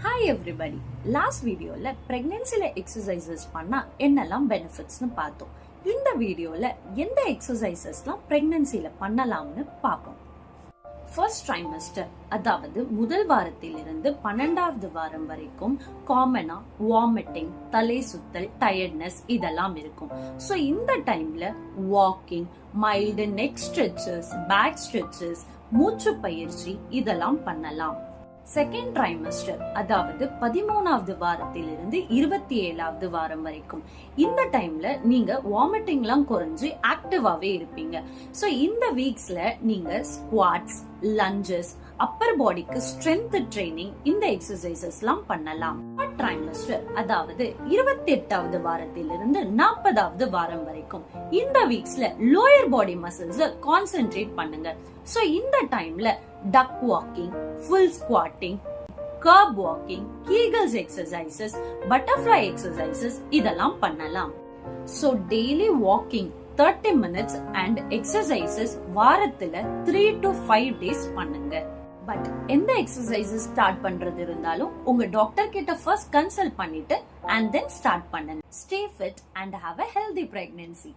Hi everybody. Last வீடியோல பிரெக்னன்சில exercises பண்ணா என்னெல்லாம் பெனிஃபிட்ஸ்னு பார்த்தோம். இந்த வீடியோல எந்த எக்ஸசைசஸ்லாம் பிரெக்னன்சில பண்ணலாம்னு பார்ப்போம். ஃபர்ஸ்ட் ட்ரைமஸ்டர், அதாவது முதல் வாரத்திலிருந்து 12வது வாரம் வரைக்கும் காமனா வாமிட்டிங், தலை சுத்தல், டயர்ட்னஸ் இதெல்லாம் இருக்கும். ஸோ இந்த டைம்ல walking, mild neck stretches, back stretches, மூச்சு பயிற்சி இதெல்லாம் பண்ணலாம். செகண்ட் ட்ரைமஸ்டர், அதாவது 13வது வாரத்திலிருந்து 27வது வாரம் வரைக்கும். இந்த டைம்ல நீங்க வாமிட்டிங்லாம் குறைஞ்சு ஆக்டிவாவே இருப்பீங்க. சோ இந்த வீக்ஸ்ல நீங்க ஸ்குவாட்ஸ், லஞ்சஸ், அப்பர் பாடிக்கு ஸ்ட்ரென்த் ட்ரைனிங் இந்த எக்ஸசைசஸ்லாம் பண்ணலாம். தேர்ட் ட்ரைமஸ்டர், அதாவது 28வது வாரத்திலிருந்து 40வது வாரம் வரைக்கும். இந்த வீக்ஸ்ல லோயர் பாடி மசில்ஸ் கான்சென்ட்ரேட் பண்ணுங்க. சோ இந்த டைம்ல டக் walking, full squatting, curb walking, Kegels exercises, butterfly exercises இதெல்லாம் பண்ணலாம். So daily walking 30 minutes and exercises வாரத்துல 3 to 5 days பண்ணுங்க. பட் எந்த எக்ஸசைசஸ் ஸ்டார்ட் பண்றது இருந்தாலும் உங்க டாக்டர் கிட்ட ஃபர்ஸ்ட் கன்சல்ட் பண்ணிட்டு and then ஸ்டார்ட் பண்ணுங்க. Stay fit and have a healthy pregnancy.